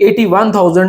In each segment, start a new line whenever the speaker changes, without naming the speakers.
81,000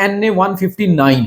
NA 159।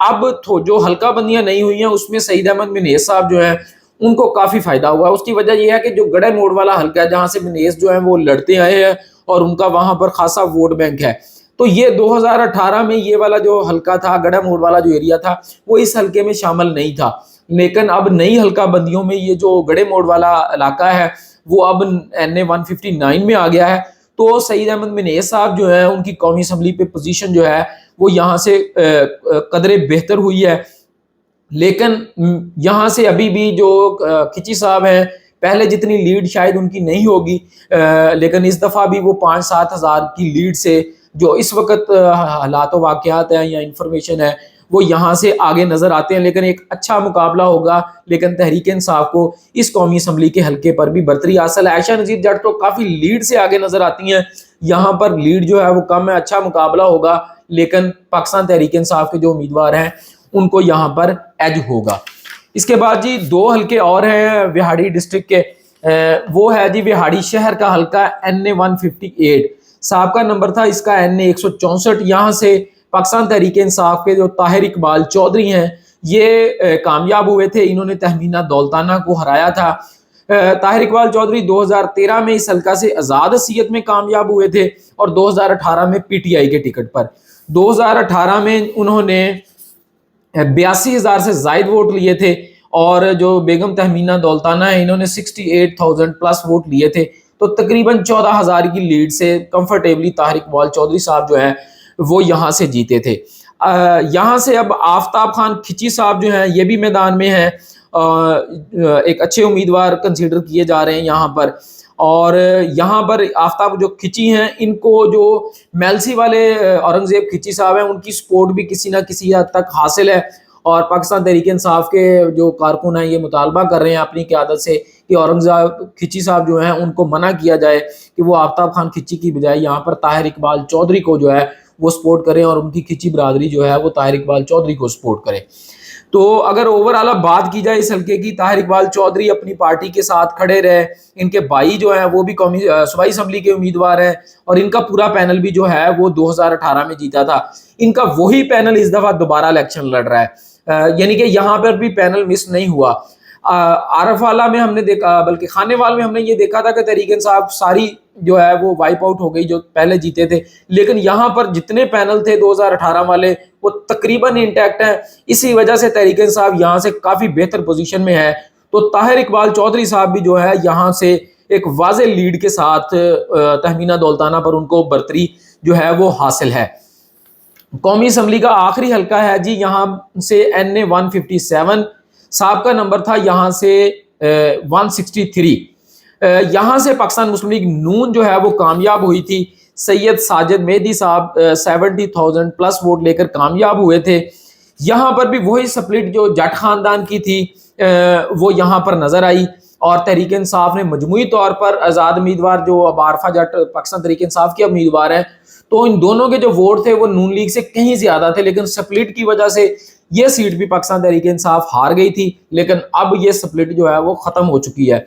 اب جو حلقہ بندیاں نہیں ہوئی ہیں اس میں سعید احمد منیز صاحب جو ہیں ان کو کافی فائدہ ہوا ہے. اس کی وجہ یہ ہے کہ جو گڑھے موڑ والا حلقہ ہے جہاں سے منیز جو ہیں وہ لڑتے آئے ہیں اور ان کا وہاں پر خاصا ووٹ بینک ہے. تو یہ 2018 میں یہ والا جو حلقہ تھا, گڑھا موڑ والا جو ایریا تھا, وہ اس حلقے میں شامل نہیں تھا. لیکن اب نئی حلقہ بندیوں میں یہ جو گڑھے موڑ والا علاقہ ہے وہ اب NA 159 میں آ گیا ہے. تو سعید احمد منیز صاحب جو ہیں ان کی قومی اسمبلی پہ پوزیشن جو ہے وہ یہاں سے قدرے بہتر ہوئی ہے. لیکن یہاں سے ابھی بھی جو کھچی صاحب ہیں, پہلے جتنی لیڈ شاید ان کی نہیں ہوگی, لیکن اس دفعہ بھی وہ 5-7 ہزار کی لیڈ سے جو اس وقت حالات و واقعات ہیں یا انفارمیشن ہے وہ یہاں سے آگے نظر آتے ہیں. لیکن ایک اچھا مقابلہ ہوگا, لیکن تحریک انصاف کو اس قومی اسمبلی کے حلقے پر بھی برتری حاصل ہے. عائشہ نذیر جٹ تو کافی لیڈ سے آگے نظر آتی ہیں, یہاں پر لیڈ جو ہے وہ کم ہے. اچھا مقابلہ ہوگا, لیکن پاکستان تحریک انصاف کے جو امیدوار ہیں ان کو یہاں پر ایج ہوگا. اس کے بعد جی 2 حلقے اور ہیں وہاڑی ڈسٹرکٹ کے, وہ ہے جی وہاڑی شہر کا حلقہ NA 158. سابقہ نمبر تھا اس کا NA 164. یہاں سے پاکستان تحریک انصاف کے جو طاہر اقبال چودھری ہیں یہ کامیاب ہوئے تھے. انہوں نے تہمینہ دولتانہ کو ہرایا تھا. طاہر اقبال چودھری 2013 میں اس حلقہ سے آزاد حیثیت میں کامیاب ہوئے تھے اور 2018 میں PTI کے ٹکٹ پر. 2018 میں انہوں نے 82,000 سے زائد ووٹ لیے تھے, اور جو بیگم تہمینہ دولتانہ ہے انہوں نے 68,000 پلس ووٹ لیے تھے. تو تقریباً 14,000 کی لیڈ سے کمفرٹیبلی طاہر اقبال چودھری صاحب جو ہیں وہ یہاں سے جیتے تھے. یہاں سے اب آفتاب خان کھچی صاحب جو ہیں یہ بھی میدان میں ہیں, ایک اچھے امیدوار کنسیڈر کیے جا رہے ہیں یہاں پر. اور یہاں پر آفتاب جو کھچی ہیں ان کو جو میلسی والے اورنگزیب کھچی صاحب ہیں ان کی سپورٹ بھی کسی نہ کسی حد تک حاصل ہے, اور پاکستان تحریک انصاف کے جو کارکن ہیں یہ مطالبہ کر رہے ہیں اپنی قیادت سے کہ اورنگزیب کھچی صاحب جو ہیں ان کو منع کیا جائے کہ وہ آفتاب خان کھچی کی بجائے یہاں پر طاہر اقبال چودھری کو جو ہے وہ سپورٹ کریں, اور ان کی کھچی برادری جو ہے وہ طاہر اقبال چودھری کو سپورٹ کرے. تو اگر اوور آل بات کی جائے اس حلقے کی, طاہر اقبال چودھری اپنی پارٹی کے ساتھ کھڑے رہے. ان کے بھائی جو ہیں وہ بھی قومی صوبائی اسمبلی کے امیدوار ہیں, اور ان کا پورا پینل بھی جو ہے وہ 2018 میں جیتا تھا. ان کا وہی پینل اس دفعہ دوبارہ الیکشن لڑ رہا ہے, یعنی کہ یہاں پر بھی پینل مس نہیں ہوا. عارف والا میں ہم نے دیکھا, بلکہ خانے وال میں ہم نے یہ دیکھا تھا کہ تحریک انصاف ساری جو ہے وہ وائپ آؤٹ ہو گئی جو پہلے جیتے تھے, لیکن یہاں پر جتنے پینل تھے 2018 والے وہ تقریباً انٹیکٹ ہیں. اسی وجہ سے تحریک انصاف یہاں سے کافی بہتر پوزیشن میں ہے. تو طاہر اقبال چودھری صاحب بھی جو ہے یہاں سے ایک واضح لیڈ کے ساتھ تہمینہ دولتانہ پر ان کو برتری جو ہے وہ حاصل ہے. قومی اسمبلی کا آخری حلقہ ہے جی یہاں سے NA 157. سابقہ نمبر تھا یہاں سے 163. یہاں سے پاکستان مسلم لیگ نون جو ہے وہ کامیاب ہوئی تھی. سید ساجد مہدی صاحب 70,000 پلس ووٹ لے کر کامیاب ہوئے تھے. یہاں پر بھی وہی سپلٹ جو جٹ خاندان کی تھی وہ یہاں پر نظر آئی, اور تحریک انصاف نے مجموعی طور پر آزاد امیدوار جو اب عارفہ جٹ پاکستان تحریک انصاف کے امیدوار ہیں, تو ان دونوں کے جو ووٹ تھے وہ نون لیگ سے کہیں زیادہ تھے, لیکن سپلٹ کی وجہ سے یہ سیٹ بھی پاکستان تحریک انصاف ہار گئی تھی. لیکن اب یہ سپلٹ جو ہے وہ ختم ہو چکی ہے.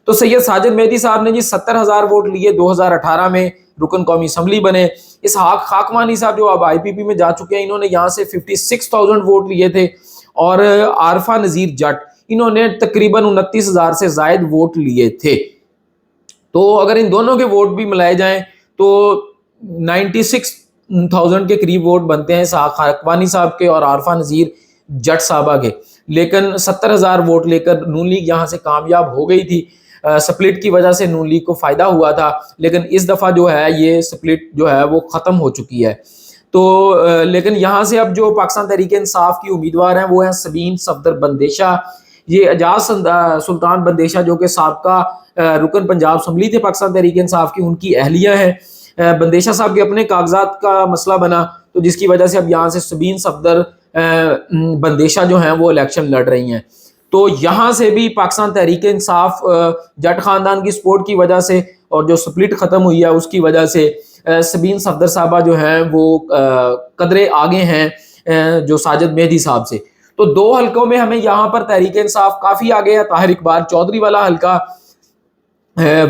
تو سید ساجد مہدی صاحب نے جی 70,000 ووٹ لیے, 2018 میں رکن قومی اسمبلی بنے. اسحاق خاکوانی صاحب جو اب IPP میں جا چکے ہیں, انہوں نے یہاں سے 56,000 ووٹ لیے تھے, اور عارفہ نذیر جٹ انہوں نے تقریباً 29,000 سے زائد ووٹ لیے تھے. تو اگر ان دونوں کے ووٹ بھی ملائے جائیں تو 96,000 کے قریب ووٹ بنتے ہیں اسحاق خاکوانی صاحب کے اور عارفہ نذیر جٹ صاحبہ کے. لیکن 70,000 ووٹ لے کر نون لیگ یہاں سے کامیاب ہو گئی تھی. سپلٹ کی وجہ سے نون لیگ کو فائدہ ہوا تھا, لیکن اس دفعہ جو ہے یہ سپلٹ جو ہے وہ ختم ہو چکی ہے. تو لیکن یہاں سے اب جو پاکستان تحریک انصاف کی امیدوار ہیں وہ ہیں سبین صفدر بندیشہ. یہ اعجاز سلطان بندیشہ جو کہ سابقہ رکن پنجاب اسمبلی تھے پاکستان تحریک انصاف کی, ان کی اہلیہ ہیں. بندیشہ صاحب کے اپنے کاغذات کا مسئلہ بنا, تو جس کی وجہ سے اب یہاں سے سبین صفدر بندیشہ جو ہیں وہ الیکشن لڑ رہی ہیں. تو یہاں سے بھی پاکستان تحریک انصاف جٹ خاندان کی سپورٹ کی وجہ سے اور جو سپلٹ ختم ہوئی ہے اس کی وجہ سے سبین صفدر صاحبہ جو ہیں وہ قدرے آگے ہیں جو ساجد مہدی صاحب سے. تو 2 حلقوں میں ہمیں یہاں پر تحریک انصاف کافی آگے ہے. طاہر اقبال چودھری والا حلقہ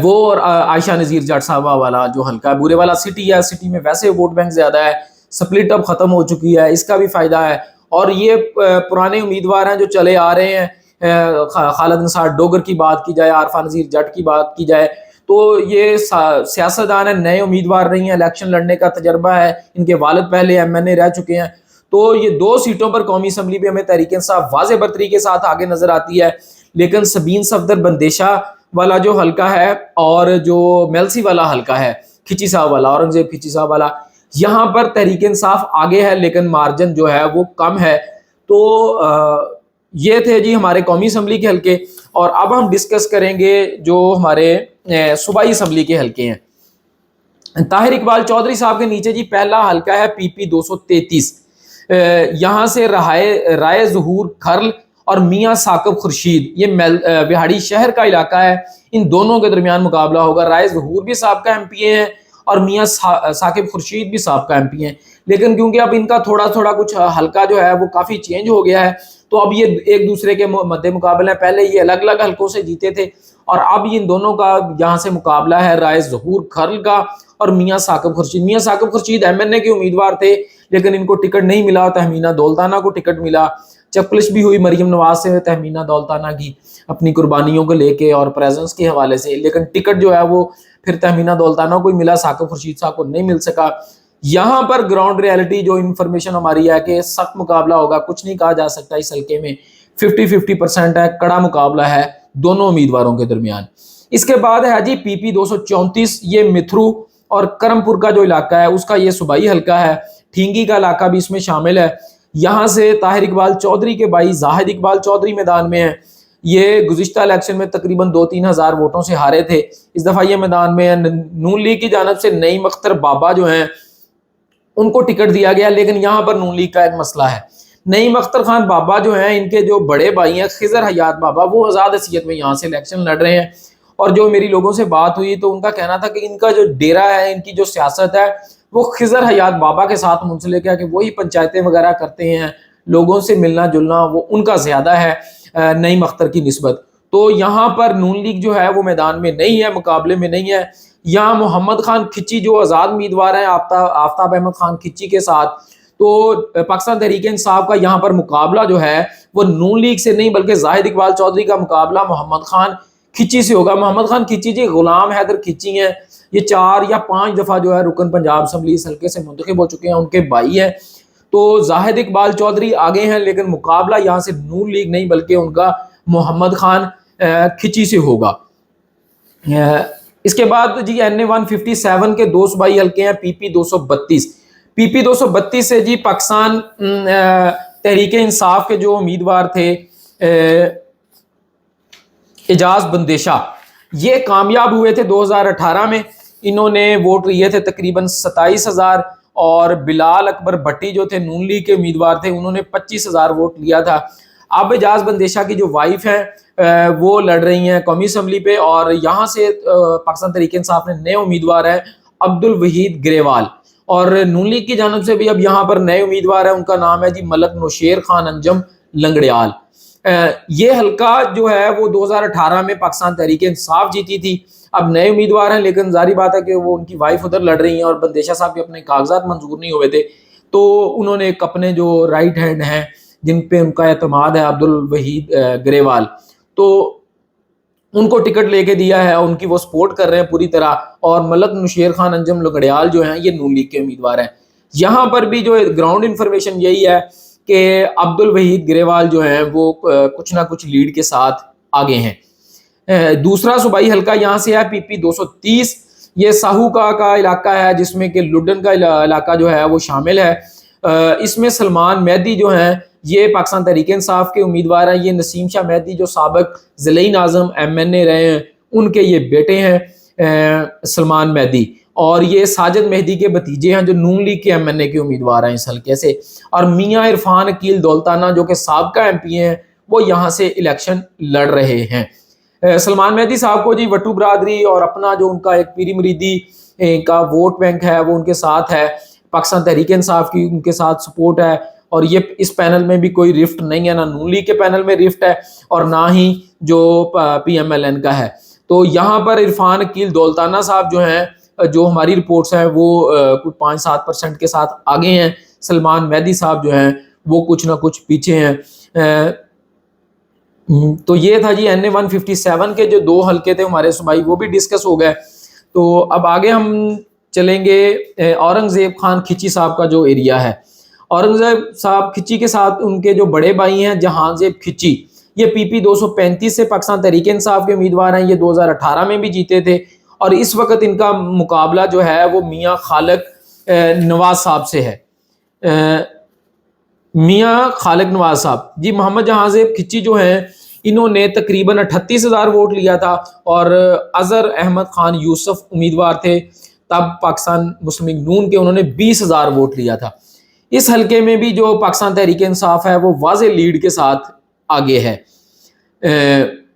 وہ, اور عائشہ نذیر جٹ صاحبہ والا جو حلقہ بورے والا سٹی ہے, سٹی میں ویسے ووٹ بینک زیادہ ہے, سپلٹ اب ختم ہو چکی ہے, اس کا بھی فائدہ ہے. اور یہ پرانے امیدوار ہیں جو چلے آ رہے ہیں. خالد نثار ڈوگر کی بات کی جائے, عارفہ نذیر جٹ کی بات کی جائے, تو یہ سیاستدان ہیں, نئے امیدوار نہیں ہیں, الیکشن لڑنے کا تجربہ ہے, ان کے والد پہلے MNA رہ چکے ہیں. تو یہ 2 سیٹوں پر قومی اسمبلی پہ ہمیں تحریک انصاف واضح برتری کے ساتھ آگے نظر آتی ہے. لیکن سبین صفدر بندیشہ والا جو حلقہ ہے اور جو میلسی والا حلقہ ہے, کھچی صاحب والا, اورنگزیب کھچی صاحب والا, یہاں پر تحریک انصاف آگے ہے لیکن مارجن جو ہے وہ کم ہے. تو یہ تھے جی ہمارے قومی اسمبلی کے حلقے. اور اب ہم ڈسکس کریں گے جو ہمارے صوبائی اسمبلی کے حلقے ہیں. طاہر اقبال چودھری صاحب کے نیچے جی پہلا حلقہ ہے PP 233. یہاں سے رائے ظہور کھرل اور میاں ثاقب خورشید, یہ وہاڑی شہر کا علاقہ ہے, ان دونوں کے درمیان مقابلہ ہوگا. رائے ظہور بھی سابقہ MP ہیں اور میاں ثاقب خورشید بھی سابقہ MP ہیں, لیکن کیونکہ اب ان کا تھوڑا کچھ حلقہ جو ہے وہ کافی چینج ہو گیا ہے, تو اب یہ ایک دوسرے کے مد مقابل ہیں. پہلے یہ الگ الگ حلقوں سے جیتے تھے اور اب ان دونوں کا یہاں سے مقابلہ ہے رائے ظہور کھرل کا اور میاں ثاقب خورشید. میاں ثاقب خورشید MNA کے امیدوار تھے لیکن ان کو ٹکٹ نہیں ملا, تہمینہ دولتانہ کو ٹکٹ ملا. چپکلش بھی ہوئی مریم نواز سے تہمینہ دولتانہ کی اپنی قربانیوں کو لے کے اور پریزنس کے حوالے سے, لیکن ٹکٹ جو ہے وہ پھر تہمینہ دولتانہ کو ہی ملا, ثاقب خورشید صاحب کو نہیں مل سکا. یہاں پر گراؤنڈ ریالٹی جو انفارمیشن ہماری ہے کہ سخت مقابلہ ہوگا, کچھ نہیں کہا جا سکتا. اس حلقے میں 50-50% ہے, کڑا مقابلہ ہے دونوں امیدواروں کے درمیان. اس کے بعد ہے جی PP 234, یہ متھرو اور کرمپور کا جو علاقہ ہے اس کا یہ صوبائی حلقہ ہے. ٹھینگی کا علاقہ بھی اس میں شامل ہے. یہاں سے طاہر اقبال چودھری کے بھائی زاہد اقبال چودھری میدان میں ہیں. یہ گزشتہ الیکشن میں تقریباً 2-3 ہزار ووٹوں سے ہارے تھے, اس دفعہ یہ میدان میں ہیں. نون لیگ کی جانب سے نعیم اختر بابا جو ہیں ان کو ٹکٹ دیا گیا, لیکن یہاں پر نون لیگ کا ایک مسئلہ ہے. نعیم اختر خان بابا جو ہیں, ان کے جو بڑے بھائی ہیں خضر حیات بابا, وہ آزاد حیثیت میں یہاں سے الیکشن لڑ رہے ہیں. اور جو میری لوگوں سے بات ہوئی تو ان کا کہنا تھا کہ ان کا جو ڈیرا ہے, ان کی جو سیاست ہے وہ خضر حیات بابا کے ساتھ منسلک ہے, کہ وہی پنچایتیں وغیرہ کرتے ہیں, لوگوں سے ملنا جلنا وہ ان کا زیادہ ہے نعیم اختر کی نسبت. تو یہاں پر نون لیگ جو ہے وہ میدان میں نہیں ہے, مقابلے میں نہیں ہے. یہاں محمد خان کھچی جو آزاد امیدوار ہیں آفتاب احمد خان کھچی کے ساتھ, تو پاکستان تحریک انصاف کا یہاں پر مقابلہ جو ہے وہ نون لیگ سے نہیں بلکہ زاہد اقبال چودھری کا مقابلہ محمد خان کھچی سے ہوگا. محمد خان کھچی جی غلام حیدر کھچی ہیں, یہ 4 یا 5 دفعہ جو ہے رکن پنجاب اسمبلی اس حلقے سے منتخب ہو چکے ہیں, ان کے بھائی ہیں. تو زاہد اقبال چودھری آگے ہیں, لیکن مقابلہ یہاں سے نون لیگ نہیں بلکہ ان کا محمد خان کھچی سے ہوگا. اس کے بعد جی NA 157 کے 2 صوبائی حلقے ہیں PP 232. PP 232 سے جی پاکستان تحریک انصاف کے جو امیدوار تھے اعجاز بندیشہ, یہ کامیاب ہوئے تھے 2018 میں. انہوں نے ووٹ لیے تھے تقریباً 27,000, اور بلال اکبر بھٹی جو تھے نون لیگ کے امیدوار تھے, انہوں نے 25,000 ووٹ لیا تھا. اب اعجاز بندیشہ کی جو وائف ہیں وہ لڑ رہی ہیں قومی اسمبلی پہ, اور یہاں سے پاکستان تحریک انصاف نے نئے امیدوار ہیں عبد الوحید گریوال, اور نون لیگ کی جانب سے بھی اب یہاں پر نئے امیدوار ہیں, ان کا نام ہے جی ملک نوشیر خان انجم لنگڑیال. یہ حلقہ جو ہے وہ 2018 میں پاکستان تحریک انصاف جیتی تھی. اب نئے امیدوار ہیں لیکن ظاہری بات ہے کہ وہ ان کی وائف ادھر لڑ رہی ہیں, اور بندیشہ صاحب کے اپنے کاغذات منظور نہیں ہوئے تھے, تو انہوں نے ایک اپنے جو رائٹ ہینڈ ہیں جن پہ ان کا اعتماد ہے عبد الوحید گریوال, تو ان کو ٹکٹ لے کے دیا ہے, ان کی وہ سپورٹ کر رہے ہیں پوری طرح. اور ملک نوشیر خان انجم لنگڑیال جو ہیں یہ نون لیگ کے امیدوار ہیں. یہاں پر بھی جو گراؤنڈ انفارمیشن یہی ہے کہ عبد الوحید گریوال جو ہیں وہ کچھ نہ کچھ لیڈ کے ساتھ آگے ہیں. دوسرا صوبائی حلقہ یہاں سے ہے PP 230, یہ ساہو کا علاقہ ہے جس میں کہ لڈن کا علاقہ جو ہے وہ شامل ہے. اس میں سلمان مہدی جو ہیں یہ پاکستان تحریک انصاف کے امیدوار ہیں. یہ نسیم شاہ مہدی جو سابق ضلعی ناظم MNA رہے ہیں ان کے یہ بیٹے ہیں سلمان مہدی, اور یہ ساجد مہدی کے بھتیجے ہیں جو نون لیگ کے MNA کے امیدوار ہیں اس حلقے سے. اور میاں عرفان عقیل دولتانہ جو کہ سابقہ MP ہیں وہ یہاں سے الیکشن لڑ رہے ہیں. سلمان مہدی صاحب کو جی وٹو برادری اور اپنا جو ان کا ایک پیری مریدی کا ووٹ بینک ہے وہ ان کے ساتھ ہے, پاکستان تحریک انصاف کی ان کے ساتھ سپورٹ ہے, اور یہ اس پینل میں بھی کوئی رفٹ نہیں ہے, نہ نون لیگ کے پینل میں رفٹ ہے اور نہ ہی جو PMLN کا ہے. تو یہاں پر عرفان عقیل دولتانہ صاحب جو ہیں, جو ہماری رپورٹس ہیں وہ 5-7% کے ساتھ آگے ہیں. سلمان مہدی صاحب جو ہیں وہ کچھ نہ کچھ پیچھے ہیں۔ تو یہ تھا جی NA-157 کے جو 2 حلقے تھے ہمارے صوبائی، وہ بھی ڈسکس ہو گئے۔ تو اب آگے ہم چلیں گے اورنگزیب خان کھچی صاحب کا جو ایریا ہے۔ اورنگزیب صاحب کھچی کے ساتھ ان کے جو بڑے بھائی ہیں جہان زیب کھچی، یہ PP 235 سے پاکستان تحریک انصاف کے امیدوار ہیں۔ یہ 2018 میں بھی جیتے تھے، اور اس وقت ان کا مقابلہ جو ہے وہ میاں خالق نواز صاحب سے ہے۔ میاں خالق نواز صاحب جی، محمد جہاں زیب کھچی جو ہیں انہوں نے تقریباً 38,000 ووٹ لیا تھا، اور اظہر احمد خان یوسف امیدوار تھے تب پاکستان مسلم لیگ نون کے، انہوں نے 20,000 ووٹ لیا تھا۔ اس حلقے میں بھی جو پاکستان تحریک انصاف ہے وہ واضح لیڈ کے ساتھ آگے ہے۔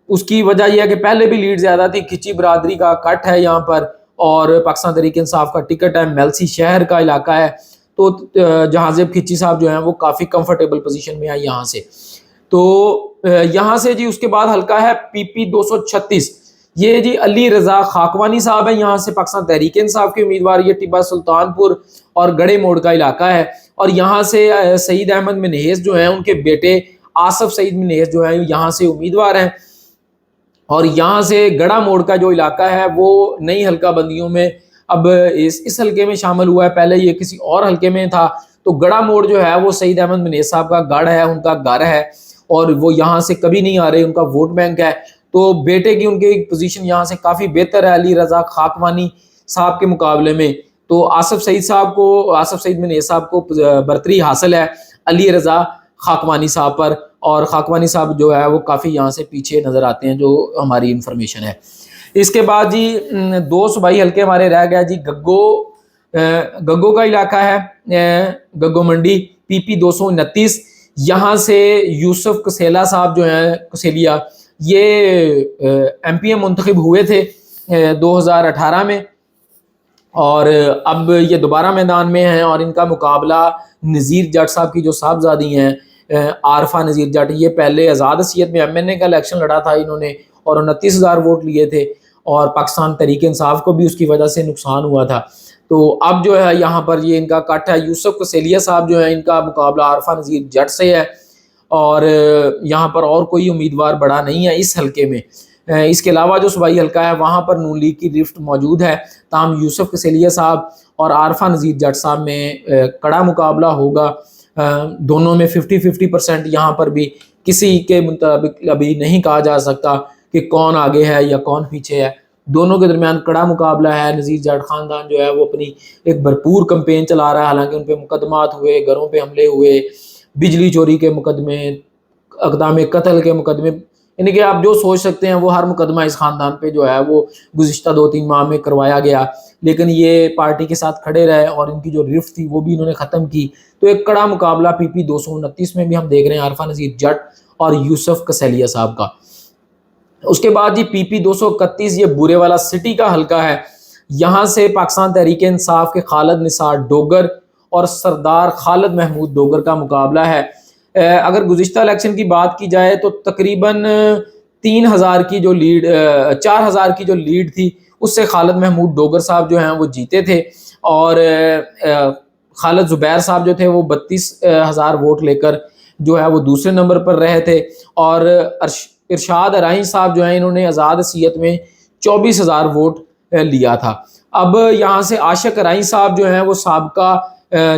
اس کی وجہ یہ ہے کہ پہلے بھی لیڈ زیادہ تھی، کھچی برادری کا کٹ ہے یہاں پر، اور پاکستان تحریک انصاف کا ٹکٹ ہے، میلسی شہر کا علاقہ ہے، تو جہاں زیب کھچی صاحب جو ہیں وہ کافی کمفرٹیبل پوزیشن میں ہے یہاں سے۔ تو یہاں سے جی اس کے بعد حلقہ ہے PP 236، یہ جی علی رضا خاکوانی صاحب ہیں، یہاں سے پاکستان تحریک انصاف کے امیدوار۔ یہ ٹیبا سلطان پور اور گڑے موڑ کا علاقہ ہے، اور یہاں سے سعید احمد منیز جو ہیں ان کے بیٹے آصف سعید منیز جو ہیں یہاں سے امیدوار ہیں۔ اور یہاں سے گڑا موڑ کا جو علاقہ ہے وہ نئی حلقہ بندیوں میں اب اس حلقے میں شامل ہوا ہے، پہلے یہ کسی اور حلقے میں تھا۔ تو گڑا موڑ جو ہے وہ سعید احمد منیز صاحب کا گڑھ ہے، ان کا گھر ہے، اور وہ یہاں سے کبھی نہیں آ رہے، ان کا ووٹ بینک ہے۔ تو بیٹے کی ان کی پوزیشن یہاں سے کافی بہتر ہے علی رضا خاکوانی صاحب کے مقابلے میں۔ تو آصف سعید منیز صاحب کو برتری حاصل ہے علی رضا خاکوانی صاحب پر، اور خاکوانی صاحب جو ہے وہ کافی یہاں سے پیچھے نظر آتے ہیں جو ہماری انفارمیشن ہے۔ اس کے بعد جی 2 صوبائی حلقے ہمارے رہ گئے جی، گگو کا علاقہ ہے، گگو منڈی PP 229، یہاں سے یوسف کسیلا صاحب جو ہیں کسیلیا، یہ MP منتخب ہوئے تھے 2018 میں، اور اب یہ دوبارہ میدان میں ہیں، اور ان کا مقابلہ نذیر جٹ صاحب کی جو صاحبزادی ہیں عارفہ نذیر جٹ، یہ پہلے آزاد حیثیت میں MNA کا الیکشن لڑا تھا انہوں نے، اور 29,000 ووٹ لیے تھے، اور پاکستان تحریک انصاف کو بھی اس کی وجہ سے نقصان ہوا تھا۔ تو اب جو ہے یہاں پر یہ ان کا کٹ ہے، یوسف کسیلیا صاحب جو ہیں ان کا مقابلہ عارفہ نذیر جٹ سے ہے، اور یہاں پر اور کوئی امیدوار بڑا نہیں ہے اس حلقے میں۔ اس کے علاوہ جو صوبائی حلقہ ہے وہاں پر نون لیگ کی رفت موجود ہے، تاہم یوسف کسیلیا صاحب اور عارفہ نذیر جٹ صاحب میں کڑا مقابلہ ہوگا، دونوں میں 50-50%، یہاں پر بھی کسی کے مطابق ابھی نہیں کہا جا سکتا کہ کون آگے ہے یا کون پیچھے ہے، دونوں کے درمیان کڑا مقابلہ ہے۔ نذیر جٹ خاندان جو ہے وہ اپنی ایک بھرپور کمپین چلا رہا ہے، حالانکہ ان پہ مقدمات ہوئے، گھروں پہ حملے ہوئے، بجلی چوری کے مقدمے، اقدام قتل کے مقدمے، یعنی کہ آپ جو سوچ سکتے ہیں وہ ہر مقدمہ اس خاندان پہ جو ہے وہ گزشتہ 2-3 ماہ میں کروایا گیا، لیکن یہ پارٹی کے ساتھ کھڑے رہے اور ان کی جو رفت تھی وہ بھی انہوں نے ختم کی۔ تو ایک کڑا مقابلہ PP 229 میں بھی ہم دیکھ رہے ہیں عارفہ نذیر جٹ اور یوسف کسیلیا صاحب کا۔ اس کے بعد جی PP 231، یہ بورے والا سٹی کا حلقہ ہے، یہاں سے پاکستان تحریک انصاف کے خالد نثار ڈوگر اور سردار خالد محمود ڈوگر کا مقابلہ ہے۔ اگر گزشتہ الیکشن کی بات کی جائے تو تقریباً 4,000 کی جو لیڈ تھی اس سے خالد محمود ڈوگر صاحب جو ہیں وہ جیتے تھے، اور خالد زبیر صاحب جو تھے وہ 32,000 ووٹ لے کر جو ہے وہ دوسرے نمبر پر رہے تھے، اور ارشاد ارائیں صاحب جو ہیں انہوں نے آزاد حیثیت میں 24,000 ووٹ لیا تھا۔ اب یہاں سے عاشق ارائیں صاحب جو ہیں وہ سابقہ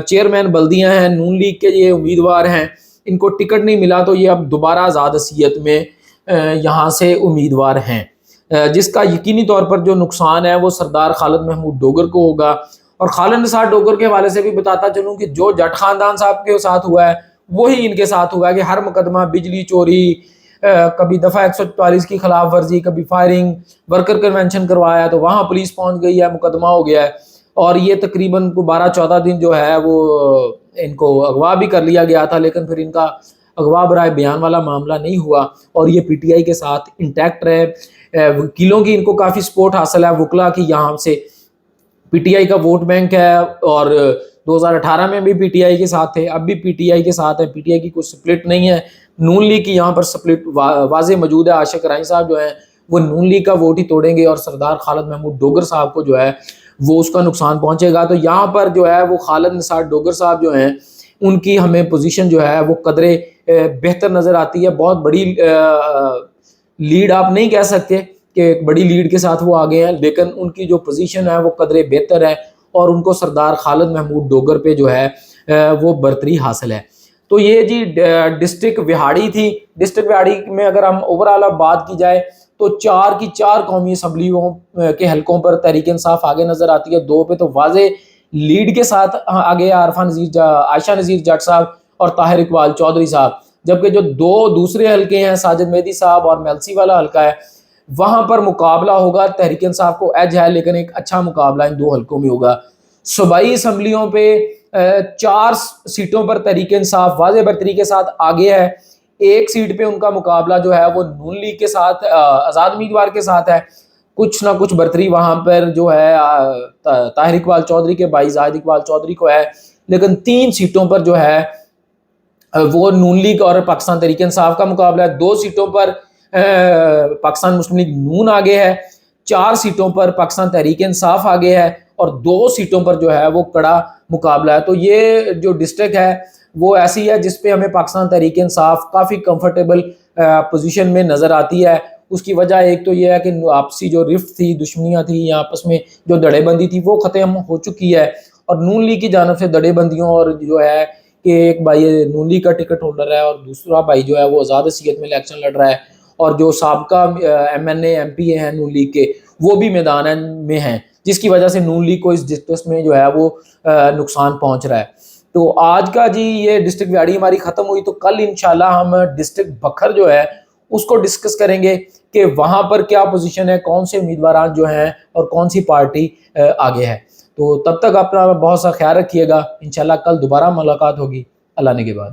چیئرمین بلدیہ ہیں، نون لیگ کے یہ امیدوار ہیں، ان کو ٹکٹ نہیں ملا تو یہ اب دوبارہ آزاد حیثیت میں یہاں سے امیدوار ہیں، جس کا یقینی طور پر جو نقصان ہے وہ سردار خالد محمود ڈوگر کو ہوگا۔ اور خالد نثار ڈوگر کے حوالے سے بھی بتاتا چلوں کہ جو جٹ خاندان صاحب کے ساتھ ہوا ہے وہی ان کے ساتھ ہوا ہے، کہ ہر مقدمہ بجلی چوری، کبھی دفعہ 144 کی خلاف ورزی، کبھی فائرنگ، ورکر کنونشن کروایا تو وہاں پولیس پہنچ گئی ہے، مقدمہ ہو گیا ہے، اور یہ تقریباً 12-14 دن جو ہے وہ ان کو اغوا بھی کر لیا گیا تھا، لیکن پھر ان کا اغوا برائے بیان والا معاملہ نہیں ہوا، اور یہ PTI کے ساتھ انٹیکٹ رہے۔ وکیلوں کی ان کو کافی سپورٹ حاصل ہے، وکلا کی یہاں سے PTI کا ووٹ بینک ہے، اور 2018 میں بھی PTI کے ساتھ تھے، اب بھی PTI کے ساتھ ہے، PTI کی کوئی سپلٹ نہیں ہے، نون لیگ کی یہاں پر سپلٹ واضح موجود ہے۔ عاشق ارائیں صاحب جو ہیں وہ نون لیگ کا ووٹ ہی توڑیں گے، اور سردار خالد محمود ڈوگر صاحب کو جو ہے وہ اس کا نقصان پہنچے گا۔ تو یہاں پر جو ہے وہ خالد نثار ڈوگر صاحب جو ہیں ان کی ہمیں پوزیشن جو ہے وہ قدرے بہتر نظر آتی ہے. بہت بڑی لیڈ آپ نہیں کہہ سکتے کہ ایک بڑی لیڈ کے ساتھ وہ آگے ہیں, لیکن ان کی جو پوزیشن ہے وہ قدرے بہتر ہے, اور ان کو سردار خالد محمود ڈوگر پہ جو ہے وہ برتری حاصل ہے. تو یہ جی ڈسٹرکٹ وہاڑی تھی. ڈسٹرکٹ وہاڑی میں اگر ہم اوور آل بات کی جائے تو 4 کی 4 قومی اسمبلیوں کے حلقوں پر تحریک انصاف آگے نظر آتی ہے. 2 پہ تو واضح لیڈ کے ساتھ آگے عائشہ نذیر جٹ صاحب اور طاہر اقبال چودھری صاحب, جبکہ جو 2 دوسرے حلقے ہیں ساجد مہدی صاحب اور میلسی والا حلقہ ہے, وہاں پر مقابلہ ہوگا. تحریک انصاف کو ایج ہے, لیکن ایک اچھا مقابلہ ان 2 حلقوں میں ہوگا. صوبائی اسمبلیوں پہ 4 سیٹوں پر تحریک انصاف واضح برتری کے ساتھ آگے ہے. 1 سیٹ پہ ان کا مقابلہ جو ہے وہ نون لیگ کے ساتھ, آزاد امیدوار کے ساتھ ہے. کچھ نہ کچھ برتری وہاں پر جو ہے طاہر اقبال چودھری کے بھائی زاہد اقبال چودھری کو ہے, لیکن 3 سیٹوں پر جو ہے وہ نون لیگ اور پاکستان تحریک انصاف کا مقابلہ ہے. 2 سیٹوں پر پاکستان مسلم لیگ نون آگے ہے, 4 سیٹوں پر پاکستان تحریک انصاف آگے ہے, اور 2 سیٹوں پر جو ہے وہ کڑا مقابلہ ہے. تو یہ جو ڈسٹرکٹ ہے وہ ایسی ہے جس پہ ہمیں پاکستان تحریک انصاف کافی کمفرٹیبل پوزیشن میں نظر آتی ہے. اس کی وجہ ایک تو یہ ہے کہ آپسی جو رفت تھی, دشمنیاں تھی, یا آپس میں جو دڑے بندی تھی وہ ختم ہو چکی ہے, اور نون لیگ کی جانب سے دڑے بندیوں اور جو ہے کہ ایک بھائی نون لیگ کا ٹکٹ ہولڈر ہے اور دوسرا بھائی جو ہے وہ آزاد حیثیت میں الیکشن لڑ رہا ہے, اور جو سابقہ M N A M P A ہیں نون لیگ کے وہ بھی میدان میں ہیں, جس کی وجہ سے نون لیگ کو اس ڈسٹرکٹ میں جو ہے وہ نقصان پہنچ رہا ہے. تو آج کا جی یہ ڈسٹرکٹ وہاڑی ہماری ختم ہوئی, تو کل انشاءاللہ ہم ڈسٹرکٹ بکھر جو ہے اس کو ڈسکس کریں گے کہ وہاں پر کیا پوزیشن ہے, کون سے امیدواران جو ہیں اور کون سی پارٹی آگے ہے. تو تب تک اپنا بہت سا خیال رکھیے گا. انشاءاللہ کل دوبارہ ملاقات ہوگی. اللہ نے کے بعد.